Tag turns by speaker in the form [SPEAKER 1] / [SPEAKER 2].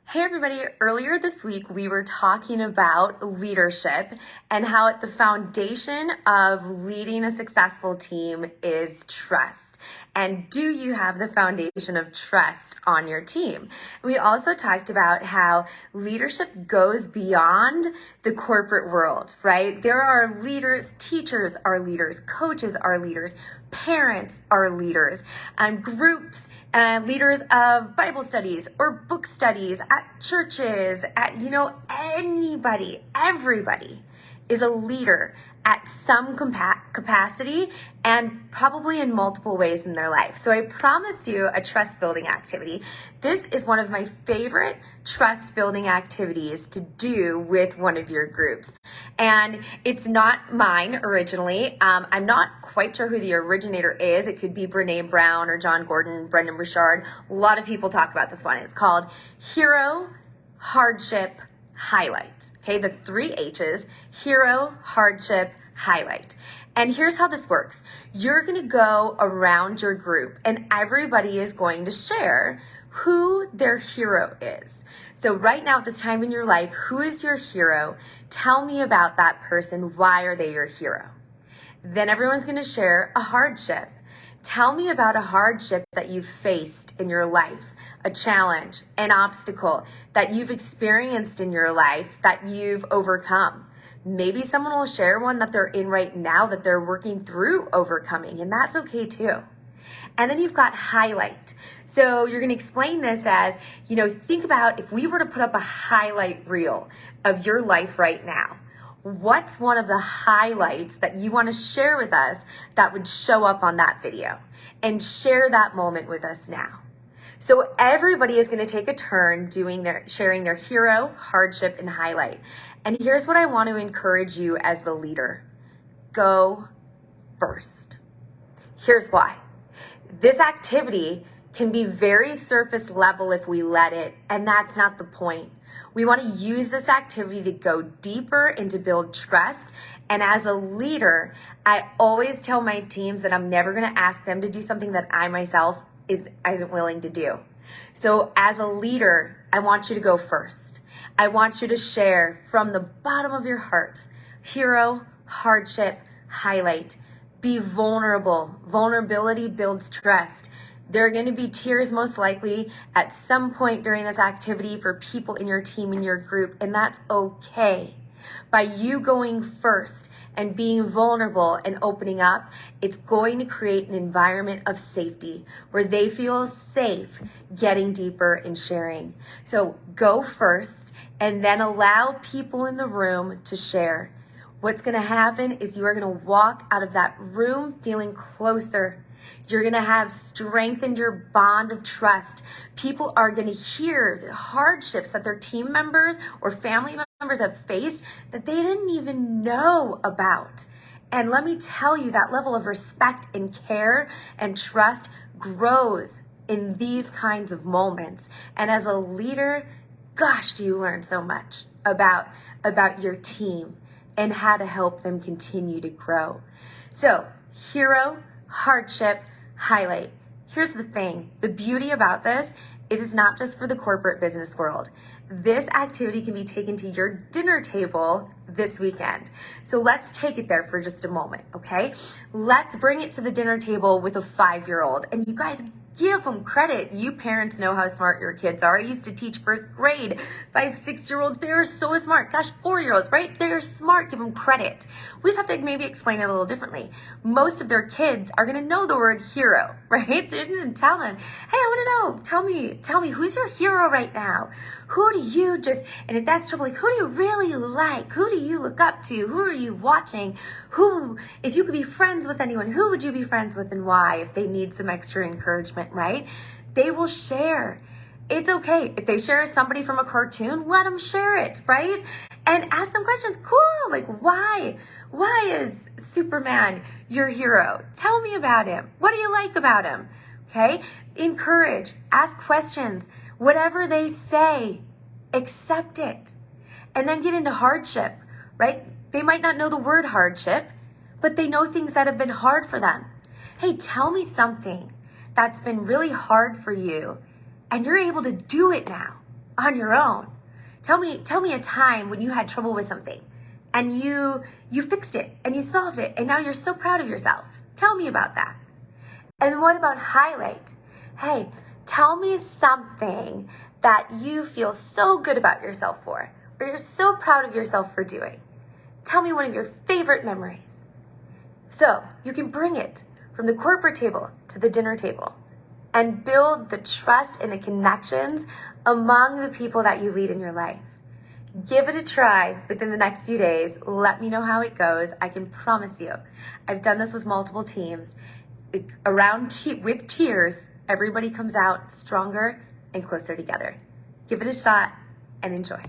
[SPEAKER 1] Hey everybody, earlier this week we were talking about leadership and how at the foundation of leading a successful team is trust. And do you have the foundation of trust on your team? We also talked about how leadership goes beyond the corporate world, right? There are leaders, teachers are leaders, coaches are leaders, parents are leaders, and groups leaders of Bible studies or book studies at churches, everybody is a leader at some capacity and probably in multiple ways in their life. So I promised you a trust building activity. This is one of my favorite trust building activities to do with one of your groups. And it's not mine originally. I'm not quite sure who the originator is. It could be Brene Brown or John Gordon, Brendan Burchard. A lot of people talk about this one. It's called Hero, Hardship, Highlight. Okay, the 3 H's, hero, hardship, highlight. And here's how this works. You're gonna go around your group and everybody is going to share who their hero is. So right now at this time in your life, who is your hero? Tell me about that person. Why are they your hero? Then everyone's gonna share a hardship. Tell me about a hardship that you've faced in your life, a challenge, an obstacle that you've experienced in your life that you've overcome. Maybe someone will share one that they're in right now that they're working through overcoming, and that's okay too. And then you've got highlight. So you're gonna explain this as, think about if we were to put up a highlight reel of your life right now. What's one of the highlights that you want to share with us that would show up on that video? And share that moment with us now. So everybody is going to take a turn sharing their hero, hardship, and highlight. And here's what I want to encourage you as the leader. Go first. Here's why. This activity can be very surface level if we let it, and that's not the point. We want to use this activity to go deeper and to build trust. And as a leader, I always tell my teams that I'm never going to ask them to do something that I myself isn't willing to do. So as a leader, I want you to go first. I want you to share from the bottom of your heart, hero, hardship, highlight. Be vulnerable. Vulnerability builds trust. There are going to be tears most likely at some point during this activity for people in your team, in your group, and that's okay. By you going first and being vulnerable and opening up, it's going to create an environment of safety where they feel safe getting deeper and sharing. So go first and then allow people in the room to share. What's going to happen is you are going to walk out of that room feeling closer. You're going to have strengthened your bond of trust. People are going to hear the hardships that their team members or family members have faced that they didn't even know about. And let me tell you, that level of respect and care and trust grows in these kinds of moments. And as a leader, gosh, do you learn so much about your team and how to help them continue to grow. So, hero, hardship, highlight. Here's the thing. The beauty about this is it's not just for the corporate business world. This activity can be taken to your dinner table this weekend. So let's take it there for just a moment, okay? Let's bring it to the dinner table with a 5-year-old. And you guys give them credit. You parents know how smart your kids are. I used to teach first grade. 5, 6-year-olds, they are so smart. Gosh, 4-year-olds, right? They're smart. Give them credit. We just have to maybe explain it a little differently. Most of their kids are going to know the word hero, right? So you're going to tell them, hey, I want to know, tell me, who's your hero right now? Who do you and if that's trouble, like, who do you really like? Who do you look up to? Who are you watching? If you could be friends with anyone, who would you be friends with and why if they need some extra encouragement, right? They will share. It's okay. If they share somebody from a cartoon, let them share it, right? And ask them questions. Cool. Like, why? Why is Superman your hero? Tell me about him. What do you like about him? Okay? Encourage. Ask questions. Whatever they say, accept it. And then get into hardship, right? They might not know the word hardship, but they know things that have been hard for them. Hey, tell me something that's been really hard for you and you're able to do it now. on your own. Tell me a time when you had trouble with something and you fixed it and you solved it and now you're so proud of yourself. Tell me about that. And what about highlight? Hey, tell me something that you feel so good about yourself for, or you're so proud of yourself for doing. Tell me one of your favorite memories. So you can bring it from the corporate table to the dinner table and build the trust and the connections among the people that you lead in your life. Give it a try within the next few days. Let me know how it goes. I can promise you, I've done this with multiple teams. With tears, everybody comes out stronger and closer together. Give it a shot and enjoy.